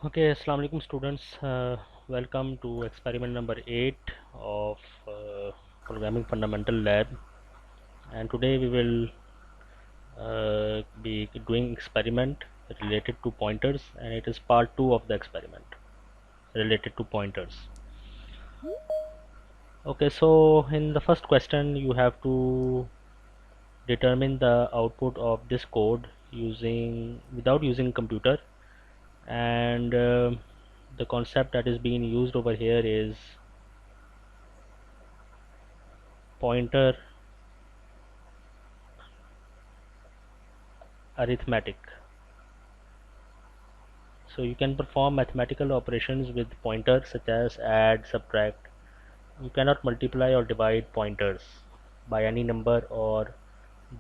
Okay, Assalamu alaikum students. Welcome to experiment number 8 of Programming Fundamental Lab, and today we will be doing experiment related to pointers, and it is part 2 of the experiment related to pointers. Okay, so in the first question you have to determine the output of this code using without using computer, and the concept that is being used over here is pointer arithmetic. So you can perform mathematical operations with pointers such as add, subtract. You cannot multiply or divide pointers by any number or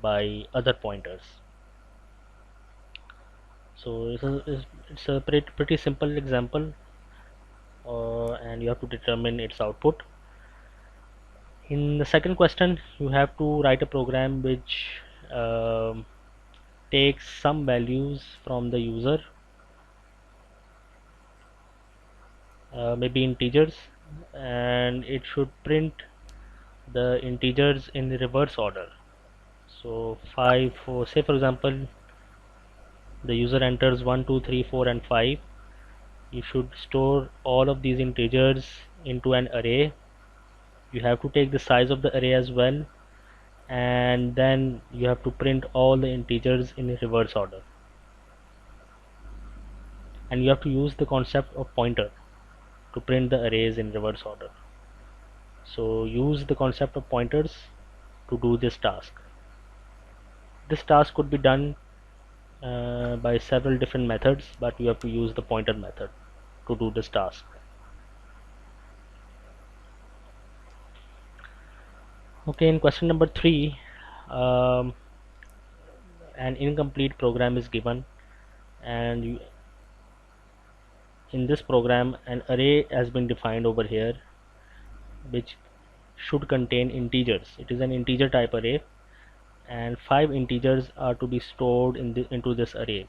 by other pointers. So it's a pretty simple example, and you have to determine its output. In the second question, you have to write a program which takes some values from the user, maybe integers, and it should print the integers in reverse order. So 5, for say for example the user enters 1 2 3 4 and 5, you should store all of these integers into an array. You have to take the size of the array as well, and then you have to print all the integers in reverse order, and you have to use the concept of pointer to print the arrays in reverse order. So use the concept of pointers to do this task. This task could be done by several different methods, but you have to use the pointer method to do this task. Okay, in question number 3, um, an incomplete program is given, and in this program an array has been defined over here which should contain integers. It is an integer type array, and 5 integers are to be stored into this array.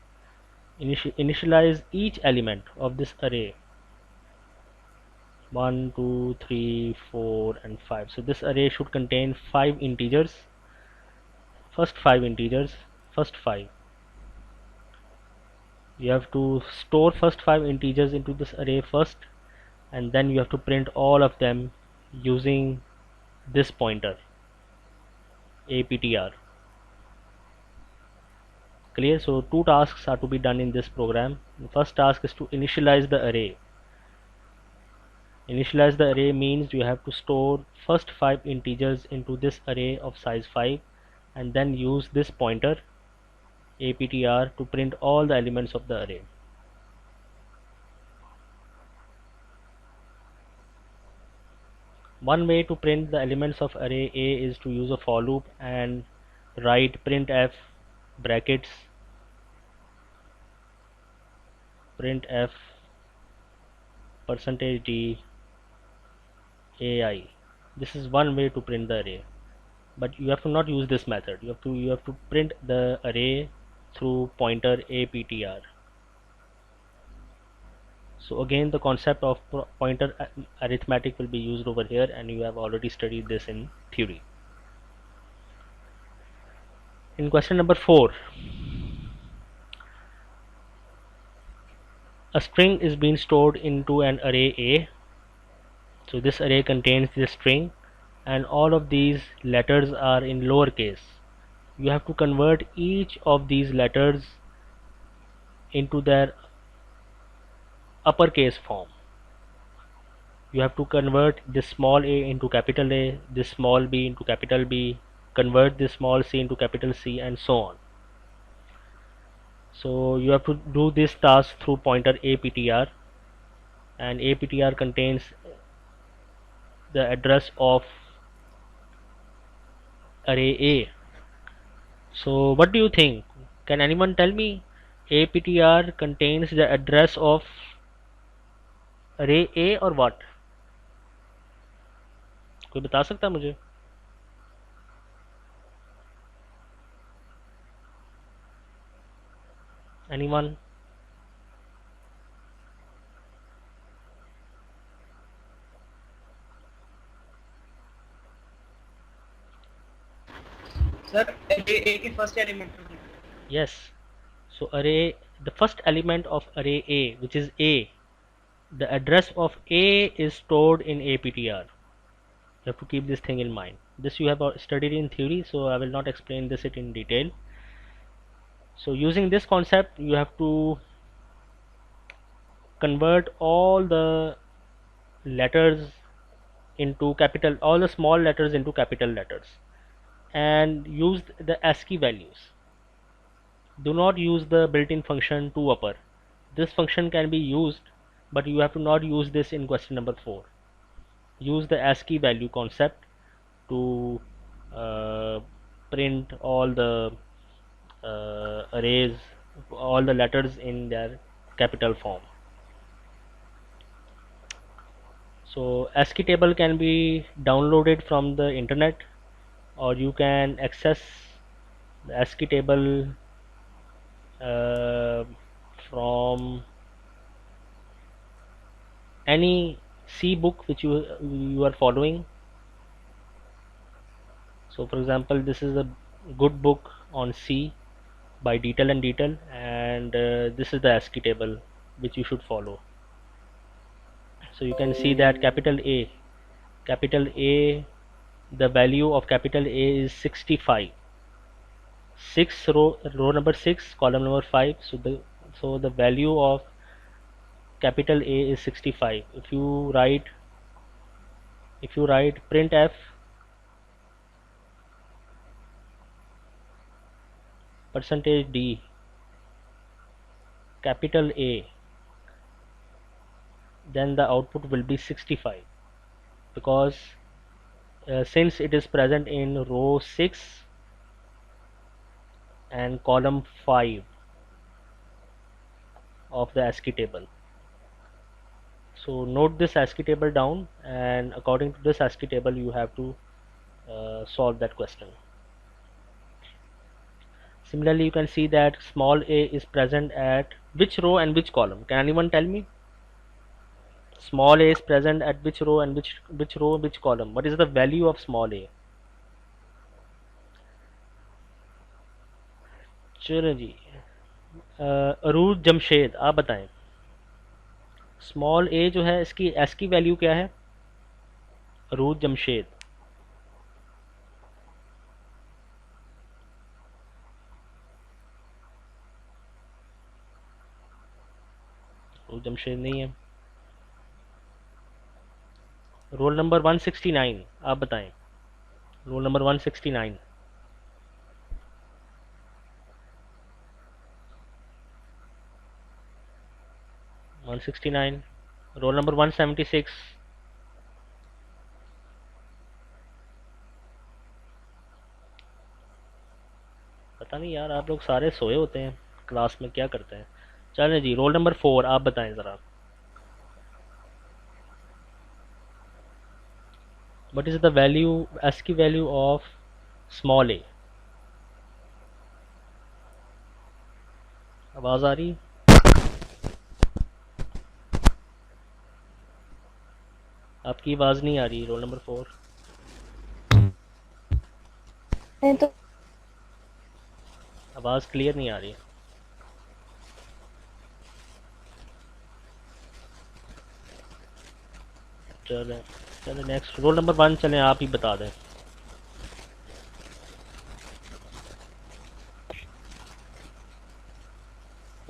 Initialize each element of this array 1 2 3 4 and 5. So this array should contain 5 integers. First 5 integers, first 5. You have to store first 5 integers into this array first, and then you have to print all of them using this pointer aptr. Clear? So two tasks are to be done in this program. The first task is to initialize the array. Initialize the array means you have to store first 5 integers into this array of size 5, and then use this pointer aptr to print all the elements of the array. One way to print the elements of array A is to use a for loop and write printf brackets printf %d ai. This is one way to print the array, but you have to not use this method. You have to print the array through pointer aptr. So again the concept of pointer arithmetic will be used over here, and you have already studied this in theory. In question number 4, a string is being stored into an array A. So this array contains this string, and all of these letters are in lowercase. You have to convert each of these letters into their uppercase form. You have to convert this small a into capital A, this small b into capital B, convert this small c into capital C, and so on. So you have to do this task through pointer aptr, and aptr contains the address of array A. So what do you think? Can anyone tell me APTR contains the address of array A or what? कोई बता सकता है मुझे? Anyone? Sir array A की first element होगी। Yes. So array, the first element of array A, which is A, the address of A is stored in APTR. You have to keep this thing in mind. This you have studied in theory, so I will not explain this it in detail. So using this concept, you have to convert all the letters into capital, all the small letters into capital letters, and use the ASCII values. Do not use the built-in function toUpper. This function can be used, but you have to not use this in question number 4. Use the ASCII value concept to uh, print all the arrays, all the letters in their capital form. So ASCII table can be downloaded from the internet, or you can access the ASCII table uh, from any C book which you are following. So for example, this is a good book on C by Detail and Detail, and this is the ASCII table which you should follow. So you can see that capital A, the value of capital A is 65. 6 row number 6, column number 5. So the value of capital A is 65. If you write printf percentage %d capital A, then the output will be 65, because since it is present in row 6 and column 5 of the ASCII table. So note this ASCII table down, and according to this ASCII table you have to solve that question. Similarly, you can see that small a is present at which row and which column? Can anyone tell me? Small a is present at which row and which row, which column? What is the value of small a? चलो जी, अरूज जमशेद आप बताएं, small ए जो है इसकी S की value क्या है? अरूज जमशेद, अरूज जमशेद नहीं है। रोल नंबर 169 आप बताएं, रोल नंबर 169। 169, roll number 176। पता नहीं यार, आप लोग सारे सोए होते हैं क्लास में, क्या करते हैं। चलें जी, रोल नंबर 4 आप बताएं ज़रा, what is the value, S की वैल्यू ऑफ स्मॉल ए? आवाज़ आ रही? आपकी आवाज़ नहीं आ रही, रोल नंबर 4। नहीं तो आवाज़ क्लियर नहीं आ रही। चलें चलें नेक्स्ट, रोल नंबर 1 चलें, आप ही बता दें।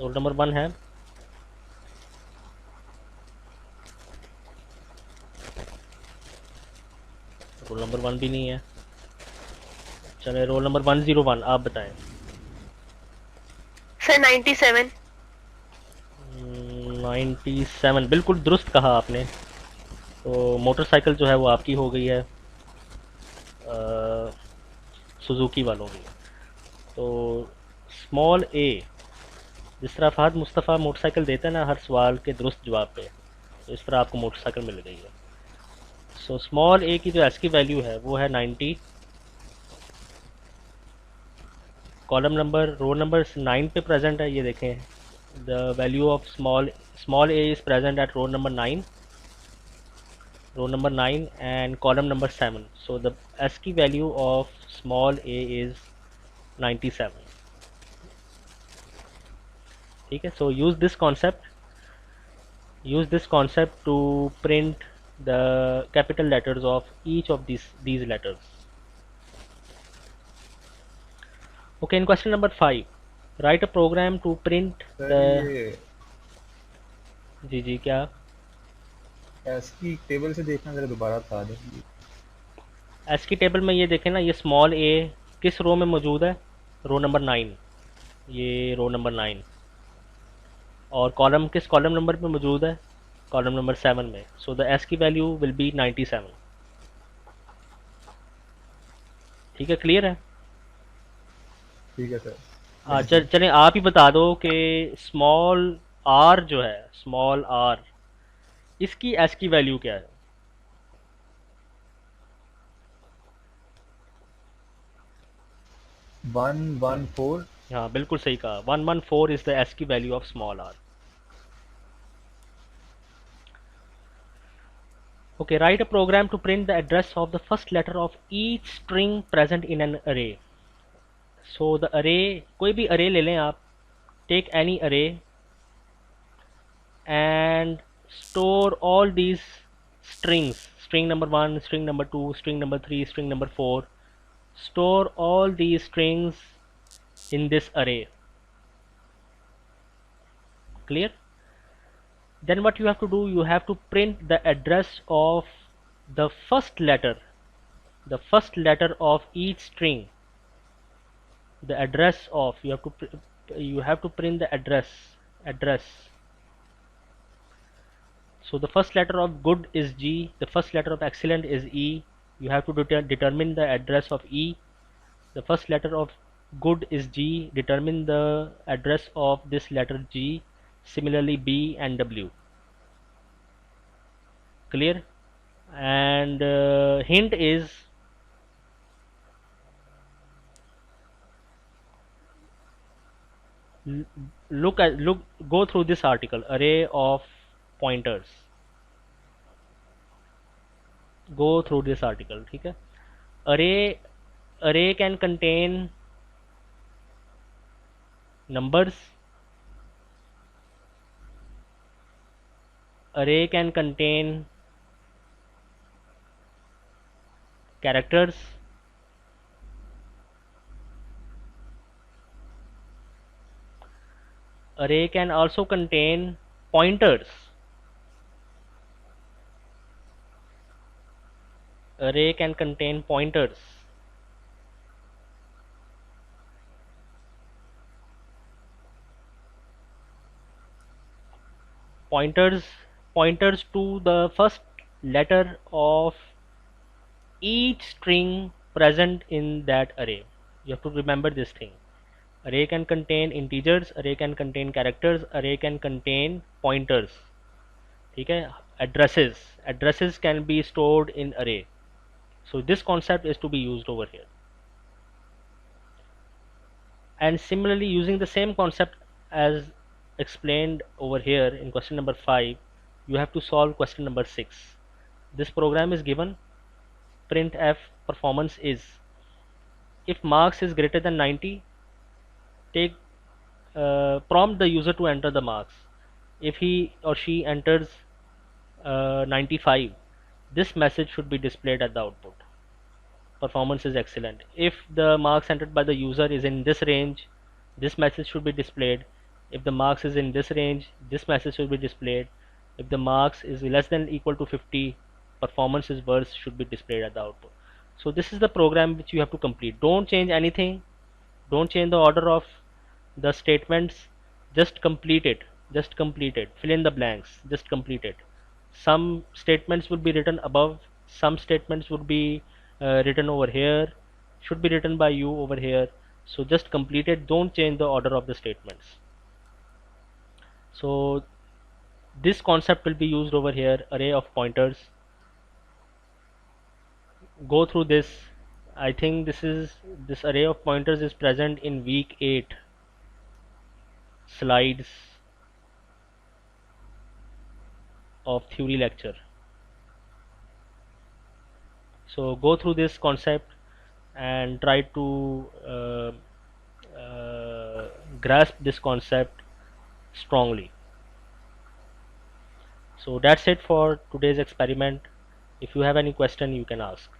रोल नंबर 1 है? रोल नंबर 1 भी नहीं है। चले रोल नंबर 101 आप बताएं। सर 97। 97 बिल्कुल दुरुस्त कहा आपने। तो मोटरसाइकिल जो है वो आपकी हो गई है सुजुकी वालों की। तो स्मॉल ए, जिस तरह फहद मुस्तफ़ा मोटरसाइकिल देते हैं ना हर सवाल के दुरुस्त जवाब पे, तो इस तरह आपको मोटरसाइकिल मिल गई है। सो स्मॉल ए की जो एस की वैल्यू है वो है 90। कॉलम नंबर रोल नंबर 9 पे प्रेजेंट है, ये देखें, the value of small A is present at roll number 9, row number 9 and column number 7. So the ASCII value of small a is 97. ठीक है, so use this concept to print the capital letters of each of these letters. Okay, in question number 5, write a program to print sir the ये जी क्या ASCII table से देखना जरा दोबारा था दें। ASCII टेबल में ये देखें ना, ये स्मॉल a किस रो में मौजूद है, रो नंबर 9, ये रो नंबर 9, और कॉलम किस कॉलम नंबर पे मौजूद है, कॉलम नंबर 7 में। So the ASCII value will be 97। ठीक है, क्लियर है। ठीक है सर। हाँ, चलें आप ही बता दो कि स्मॉल r जो है, स्मॉल r, इसकी ASCII वैल्यू क्या है। 114। हाँ, बिल्कुल सही कहा, 114 is the ASCII value of small r। Okay, write a program to print the address of the first letter of each string present in an array. So the array, कोई भी array ले लें आप, take any array and store all these strings, string number 1, string number 2, string number 3, string number 4, store all these strings in this array. Clear? Then what you have to do, you have to print the address of the first letter of each string. The address of, you have to print the address. So the first letter of good is G, the first letter of excellent is E. You have to determine the address of E. The first letter of good is G, determine the address of this letter G. Similarly B and W. Clear? And hint is, go through this article, array of pointers. Go through this article. ठीक है, array can contain numbers, array can contain characters, array can also contain pointers, array can contain pointers. Pointers to the first letter of each string present in that array. You have to remember this thing. Array can contain integers, array can contain characters, array can contain pointers. ठीक है, addresses can be stored in array. So this concept is to be used over here. And similarly, using the same concept as explained over here in question number 5, you have to solve question number 6. This program is given, printf performance is, if marks is greater than 90, take prompt the user to enter the marks. If he or she enters 95, this message should be displayed at the output. Performance is excellent. If the marks entered by the user is in this range, this message should be displayed. If the marks is in this range, this message should be displayed. If the marks is less than equal to 50, performance is worse, should be displayed at the output. So this is the program which you have to complete. Don't change anything, don't change the order of the statements, just complete it, fill in the blanks, just complete it. Some statements would be written above, some statements would be written over here, should be written by you over here. So just complete it, don't change the order of the statements. So this concept will be used over here, array of pointers. Go through this. I think this array of pointers is present in week 8 slides of theory lecture. So go through this concept and try to grasp this concept strongly. So that's it for today's experiment. If you have any question, you can ask.